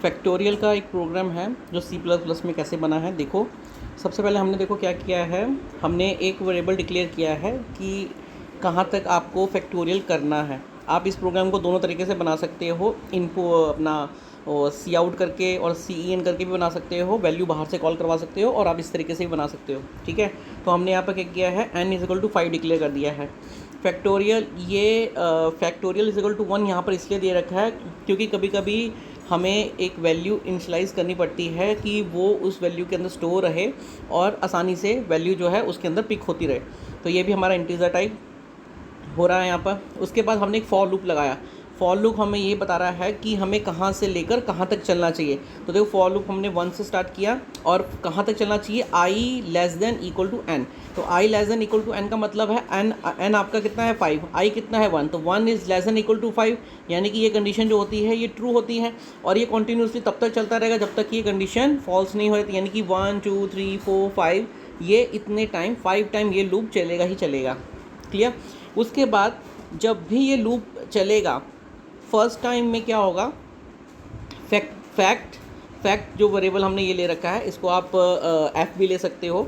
Factorial का एक programme है जो C++ में कैसे बना है। देखो, सबसे पहले हमने देखो क्या किया है, हमने एक वेरिएबल डिक्लेयर किया है कि कहाँ तक आपको फैक्टोरियल करना है। आप इस प्रोग्राम को दोनों तरीके से बना सकते हो, इनको अपना सी आउट करके और CEN करके भी बना सकते हो, वैल्यू बाहर से कॉल करवा सकते हो, और आप इस तरीके से भी बना सकते हो। ठीक है, तो हमने यहाँ पर क्या किया है, n=5 डिक्लेयर कर दिया है। फैक्टोरियल फैक्टोरियल =1 यहाँ पर इसलिए दे रखा है क्योंकि कभी कभी हमें एक वैल्यू इनिशियलाइज करनी पड़ती है कि वो उस वैल्यू के अंदर स्टोर रहे और आसानी से वैल्यू जो है उसके अंदर पिक होती रहे। तो ये भी हमारा इंटीजर टाइप हो रहा है यहाँ पर। उसके बाद हमने एक फॉर लूप लगाया। फॉर लूप हमें ये बता रहा है कि हमें कहाँ से लेकर कहाँ तक चलना चाहिए। तो देखो, फॉर लूप हमने 1 से स्टार्ट किया और कहाँ तक चलना चाहिए, i<n। तो i<n का मतलब है n आपका कितना है 5, i कितना है 1, तो 1 > 5, यानी कि ये कंडीशन जो होती है ये ट्रू होती है और ये कॉन्टीन्यूसली तब तक चलता रहेगा जब तक ये कंडीशन फॉल्स नहीं होती, यानी कि 1 2 3 4 5 ये इतने टाइम 5 टाइम ये लूप चलेगा ही चलेगा। क्लियर। उसके बाद जब भी ये लूप चलेगा, फर्स्ट टाइम में क्या होगा, फैक्ट जो वेरिएबल हमने ये ले रखा है इसको आप f भी ले सकते हो।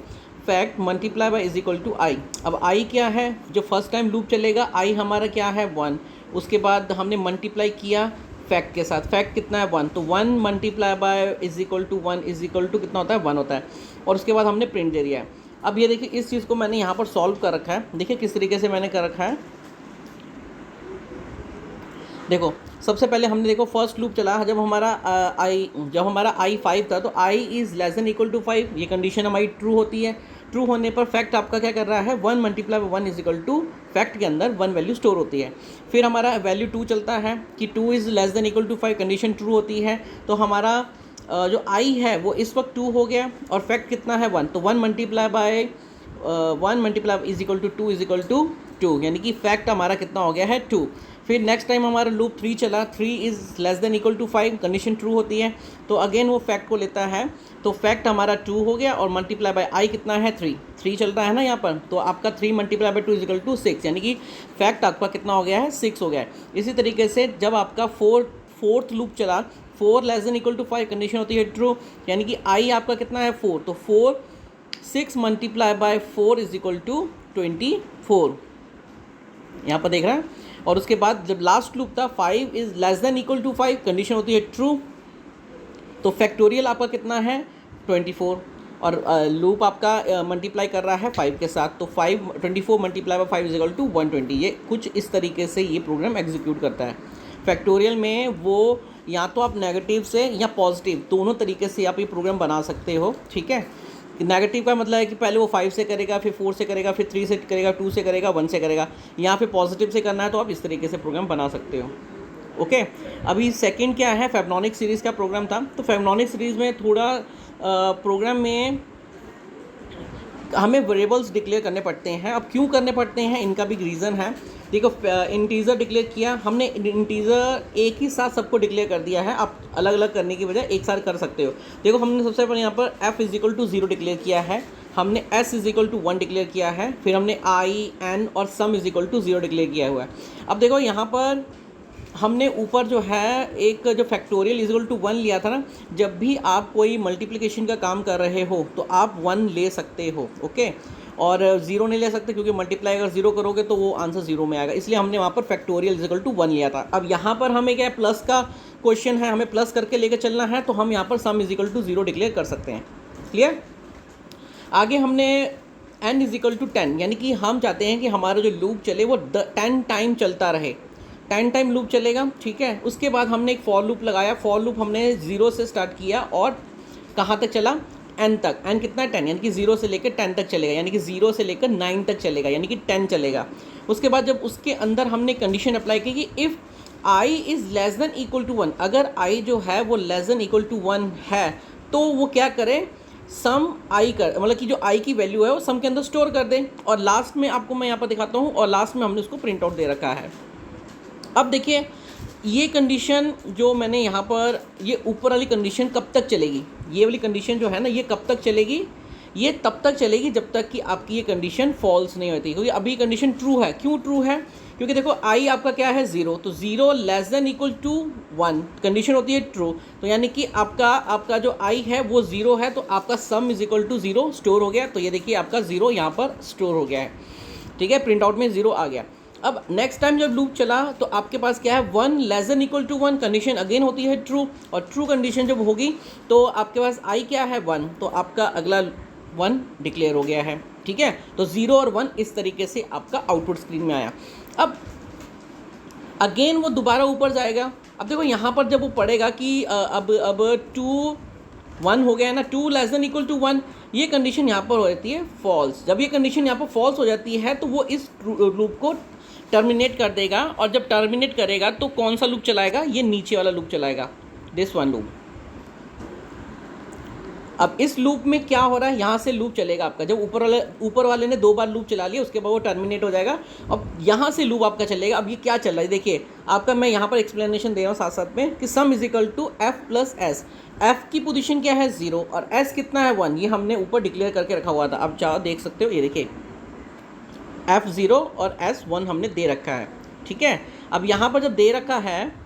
Fact multiply by =i। अब i क्या है, जो फर्स्ट टाइम लूप चलेगा i हमारा क्या है 1। उसके बाद हमने मल्टीप्लाई किया फैक्ट के साथ, फैक्ट कितना है 1, तो 1 मल्टीप्लाई बाय =1 कितना होता है 1 होता है। और उसके बाद हमने प्रिंट दे दिया है। अब ये देखिए, इस चीज़ को मैंने यहाँ पर सॉल्व कर रखा है। देखिए किस तरीके से मैंने कर रखा है। देखो, सबसे पहले हमने देखो फर्स्ट लूप चला जब हमारा i 5 था, तो i > 5, ये कंडीशन हमारी ट्रू होती है। ट्रू होने पर फैक्ट आपका क्या कर रहा है, 1 × 1 फैक्ट के अंदर 1 वैल्यू स्टोर होती है। फिर हमारा वैल्यू 2 चलता है कि 2 > 5, कंडीशन ट्रू होती है। तो हमारा जो i है वो इस वक्त 2 हो गया और फैक्ट कितना है 1, तो 1 × 2 2, यानी कि फैक्ट हमारा कितना हो गया है 2। फिर नेक्स्ट टाइम हमारा लूप 3 चला, 3 > 5, कंडीशन ट्रू होती है। तो अगेन वो फैक्ट को लेता है, तो फैक्ट हमारा 2 हो गया और मल्टीप्लाई बाय i कितना है 3 चल रहा है ना यहाँ पर, तो आपका 3 × 2 = 6, यानी कि फैक्ट आपका कितना हो गया है 6 हो गया है। इसी तरीके से जब आपका फोर्थ लूप चला, 4 > 5, कंडीशन होती है ट्रू, यानी कि i आपका कितना है 4, तो 6 × 4 = 24, यहाँ पर देख रहा है। और उसके बाद जब लास्ट लूप था 5 > 5, कंडीशन होती है ट्रू, तो फैक्टोरियल आपका कितना है 24 और लूप आपका मल्टीप्लाई कर रहा है 5 के साथ, तो 24 × 5 = 120। ये कुछ इस तरीके से ये प्रोग्राम एग्जीक्यूट करता है। फैक्टोरियल में वो या तो आप नेगेटिव से या पॉजिटिव दोनों तरीके से आप ये प्रोग्राम बना सकते हो। ठीक है, नेगेटिव का मतलब है कि पहले वो 5 से करेगा, फिर 4 से करेगा, फिर 3 से करेगा, 2 से करेगा, 1 से करेगा। यहाँ पे पॉजिटिव से करना है तो आप इस तरीके से प्रोग्राम बना सकते हो। ओके, अभी सेकंड क्या है, फैबनॉनिक सीरीज़ का प्रोग्राम था। तो फैबनॉनिक सीरीज़ में थोड़ा प्रोग्राम में हमें वेरिएबल्स डिक्लेयर करने पड़ते हैं। अब क्यों करने पड़ते हैं, इनका भी रीज़न है। देखो, इंटीज़र डिक्लेयर किया हमने, इंटीज़र एक ही साथ सबको डिक्लेयर कर दिया है। आप अलग अलग करने की बजाय एक साथ कर सकते हो। देखो, हमने सबसे पहले यहाँ पर f = 0 डिक्लेयर किया है, हमने s = 1 डिक्लेयर किया है, फिर हमने i n और sum = 0 डिक्लेयर किया हुआ है। अब देखो यहाँ पर हमने ऊपर जो है एक जो फैक्टोरियल = 1 लिया था ना, जब भी आप कोई मल्टीप्लिकेशन का काम कर रहे हो तो आप 1 ले सकते हो। ओके, और 0 नहीं ले सकते क्योंकि मल्टीप्लाई अगर 0 करोगे तो वो आंसर 0 में आएगा, इसलिए हमने वहाँ पर फैक्टोरियल = 1 लिया था। अब यहाँ पर हमें क्या है, प्लस का क्वेश्चन है, हमें प्लस करके लेकर चलना है, तो हम यहाँ पर सम = 0 डिक्लेयर कर सकते हैं। क्लियर। आगे हमने n = 10, यानी कि हम चाहते हैं कि हमारा जो लूप चले वो 10 टाइम चलता रहे, 10 टाइम लूप चलेगा। ठीक है, उसके बाद हमने एक फॉर लूप लगाया। फॉर लूप हमने 0 से स्टार्ट किया और कहाँ तक चला, n तक। n कितना है 10, यानी कि 0 से लेकर 10 तक चलेगा, यानी कि 0 से लेकर 9 तक चलेगा, यानी कि 10 चलेगा। उसके बाद जब उसके अंदर हमने कंडीशन अप्लाई की कि इफ़ i > 1, अगर i जो है वो <= 1 है तो वो क्या करे, सम i कर, मतलब कि जो i की वैल्यू है वो सम के अंदर स्टोर कर दें। और लास्ट में आपको मैं यहाँ पर दिखाता हूँ, और लास्ट में हमने उसको प्रिंट आउट दे रखा है। अब देखिए, ये कंडीशन जो मैंने यहाँ पर, ये ऊपर वाली कंडीशन कब तक चलेगी, ये वाली कंडीशन जो है ना, ये कब तक चलेगी, ये तब तक चलेगी जब तक कि आपकी ये कंडीशन फॉल्स नहीं होती, क्योंकि अभी कंडीशन ट्रू है। क्यों ट्रू है, क्योंकि देखो आई आपका क्या है 0, तो 0 less than equal to 1 condition होती है ट्रू। तो यानी कि आपका जो आई है वो 0 है, तो आपका sum is equal to 0 store हो गया। तो ये देखिए आपका 0 यहाँ पर स्टोर हो गया है, ठीक है, प्रिंट आउट में 0 आ गया। अब नेक्स्ट टाइम जब लूप चला तो आपके पास क्या है 1 less than equal to 1 condition again होती है ट्रू, और ट्रू कंडीशन जब होगी तो आपके पास आई क्या है 1, तो आपका अगला 1 डिक्लेयर हो गया है, ठीक है। तो 0 और 1 इस तरीके से आपका आउटपुट स्क्रीन में आया। अब अगेन वो दोबारा ऊपर जाएगा। अब देखो यहाँ पर जब वो पढ़ेगा कि अब 2 1 हो गया है ना, 2 लेस देन इक्वल टू 1, ये कंडीशन यहाँ पर हो जाती है फॉल्स। जब ये कंडीशन यहाँ पर फॉल्स हो जाती है तो वो इस लूप को टर्मिनेट कर देगा, और जब टर्मिनेट करेगा तो कौन सा लूप चलाएगा, ये नीचे वाला लूप चलाएगा, दिस वन लूप। अब इस लूप में क्या हो रहा है, यहाँ से लूप चलेगा आपका, जब ऊपर वाले ने 2 बार लूप चला लिया उसके बाद वो टर्मिनेट हो जाएगा। अब यहाँ से लूप आपका चलेगा। अब ये क्या चल रहा है देखिए आपका, मैं यहाँ पर एक्सप्लेनेशन दे रहा हूँ साथ साथ में कि sum is equal to F plus S. F की पोजीशन क्या है 0 और एस कितना है 1, ये हमने ऊपर डिक्लेयर करके रखा हुआ था। अब चाहो देख सकते हो, ये देखिए एफ 0 और एस 1 हमने दे रखा है, ठीक है। अब यहाँ पर जब दे रखा है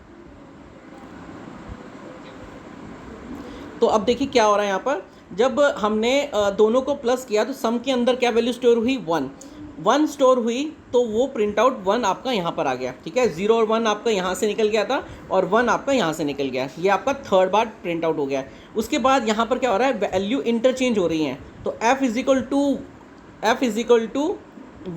तो अब देखिए क्या हो रहा है यहाँ पर, जब हमने दोनों को प्लस किया तो सम के अंदर क्या वैल्यू स्टोर हुई 1 स्टोर हुई, तो वो प्रिंट आउट 1 आपका यहाँ पर आ गया, ठीक है। 0 और 1 आपका यहाँ से निकल गया था और 1 आपका यहाँ से निकल गया, ये आपका थर्ड बार प्रिंट आउट हो गया। उसके बाद यहाँ पर क्या हो रहा है, वैल्यू इंटरचेंज हो रही हैं। तो f इज इक्वल टू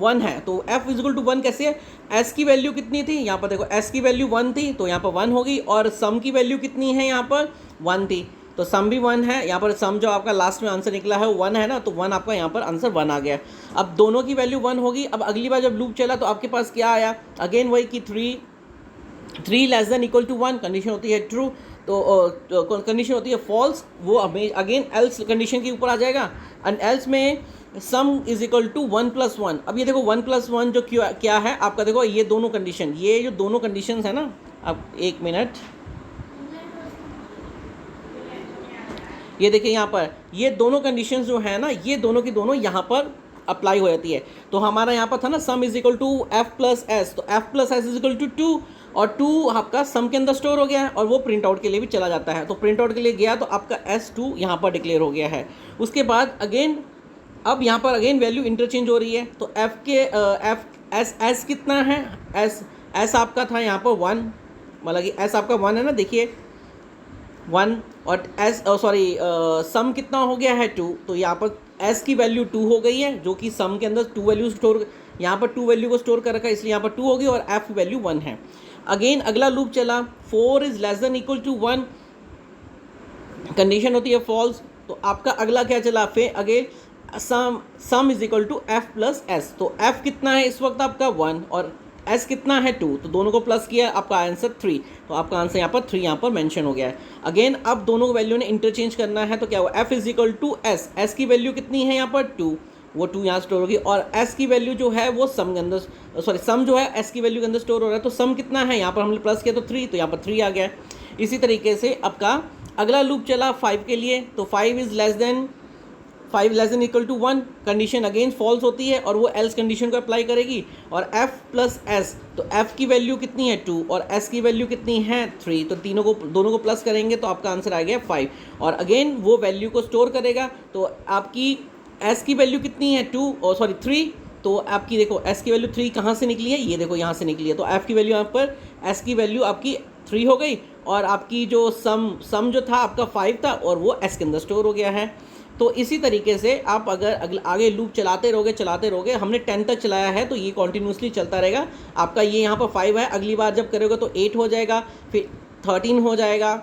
1 है, तो f इज इक्वल टू 1 कैसे है, s की वैल्यू कितनी थी, यहाँ पर देखो s की वैल्यू 1 थी तो यहाँ पर 1 होगी, और सम की वैल्यू कितनी है यहाँ पर 1 थी, तो सम भी 1 है। यहाँ पर सम जो आपका लास्ट में आंसर निकला है वो 1 है ना, तो 1 आपका यहाँ पर आंसर 1 आ गया। अब दोनों की वैल्यू 1 होगी। अब अगली बार जब लूप चला तो आपके पास क्या आया, अगेन वही कि 3 less than equal to 1 condition होती है ट्रू, तो कंडीशन होती है फॉल्स, वो अगेन एल्स कंडीशन के ऊपर आ जाएगा। एंड एल्स में सम इज इक्वल टू 1 + 1। अब ये देखो 1 + 1 जो क्या है आपका, देखो ये दोनों कंडीशन, ये जो दोनों कंडीशन है ना, अब 1 मिनट, ये देखिए यहाँ पर ये दोनों कंडीशंस जो है ना, ये दोनों की दोनों यहाँ पर अप्लाई हो जाती है। तो हमारा यहाँ पर था ना sum is equal to F plus S, तो F plus S is equal to 2, और 2 आपका सम के अंदर स्टोर हो गया है और वो प्रिंट आउट के लिए भी चला जाता है। तो प्रिंट आउट के लिए गया तो आपका S2 यहाँ पर डिक्लेयर हो गया है। उसके बाद अगेन अब यहाँ पर अगेन वैल्यू इंटरचेंज हो रही है, तो एफ के एस कितना है, एस आपका था यहाँ पर 1, मतलब कि एस आपका 1 है ना, देखिए 1, और सम कितना हो गया है 2, तो यहाँ पर s की वैल्यू 2 हो गई है, जो कि सम के अंदर 2 वैल्यू स्टोर, यहाँ पर 2 वैल्यू को स्टोर कर रखा है इसलिए यहाँ पर 2 होगी, और f वैल्यू 1 है। अगेन अगला लूप चला, 4 is less than equal to 1 condition होती है फॉल्स, तो आपका अगला क्या चला, फिर again sum is equal to F plus S, तो f कितना है इस वक्त आपका 1 और s कितना है 2, तो दोनों को प्लस किया, आपका आंसर 3, तो आपका आंसर यहाँ पर 3 यहाँ पर मेंशन हो गया है। अगेन अब दोनों वैल्यू ने इंटरचेंज करना है, तो क्या हुआ, f is equal to S, S की वैल्यू कितनी है यहाँ पर 2, वो 2 यहाँ स्टोर होगी, और s की वैल्यू जो है वो सम के अंदर सम जो है s की वैल्यू के अंदर स्टोर हो रहा है, तो सम कितना है यहाँ पर हमने प्लस किया तो 3, तो यहाँ पर 3 आ गया। इसी तरीके से आपका अगला लूप चला 5 के लिए, तो 5 less than equal to 1 condition again false होती है और वो एल्स कंडीशन को अप्लाई करेगी, और f प्लस एस, तो f की वैल्यू कितनी है 2 और s की वैल्यू कितनी है 3, तो दोनों को प्लस करेंगे तो आपका आंसर आ गया 5, और अगेन वो वैल्यू को स्टोर करेगा, तो आपकी s की वैल्यू कितनी है 3, तो आपकी देखो s की वैल्यू 3 कहाँ से निकली है, ये देखो यहाँ से निकली है, तो f की वैल्यू यहाँ पर s की वैल्यू आपकी 3 हो गई, और आपकी जो सम जो था आपका 5 था और वो s के अंदर स्टोर हो गया है। तो इसी तरीके से आप अगर आगे लूप चलाते रहोगे, हमने 10 तक चलाया है तो ये कॉन्टीन्यूसली चलता रहेगा। आपका ये यहाँ पर 5 है, अगली बार जब करोगे तो 8 हो जाएगा, फिर 13 हो जाएगा,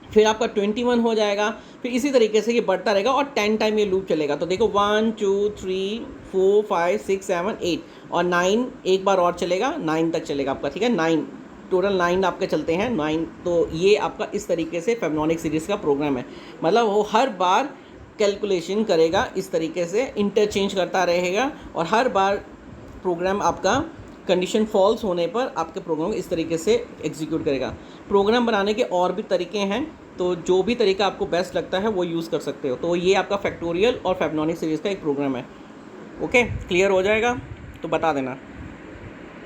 फिर आपका 21 हो जाएगा, फिर इसी तरीके से ये बढ़ता रहेगा और 10 टाइम ये लूप चलेगा। तो देखो 1 2 3 4 5 6 7 8 और 9 एक बार और चलेगा, 9 तक चलेगा आपका, ठीक है, 9 टोटल 9 आपके चलते हैं 9। तो ये आपका इस तरीके से फेबनाक्सी सीरीज़ का प्रोग्राम है, मतलब वो हर बार कैलकुलेशन करेगा, इस तरीके से इंटरचेंज करता रहेगा, और हर बार प्रोग्राम आपका कंडीशन फॉल्स होने पर आपके प्रोग्राम को इस तरीके से एग्जीक्यूट करेगा। प्रोग्राम बनाने के और भी तरीके हैं, तो जो भी तरीका आपको बेस्ट लगता है वो यूज़ कर सकते हो। तो ये आपका फैक्टोरियल और फेबनाक्सी सीरीज़ का एक प्रोग्राम है। ओके, क्लियर हो जाएगा तो बता देना।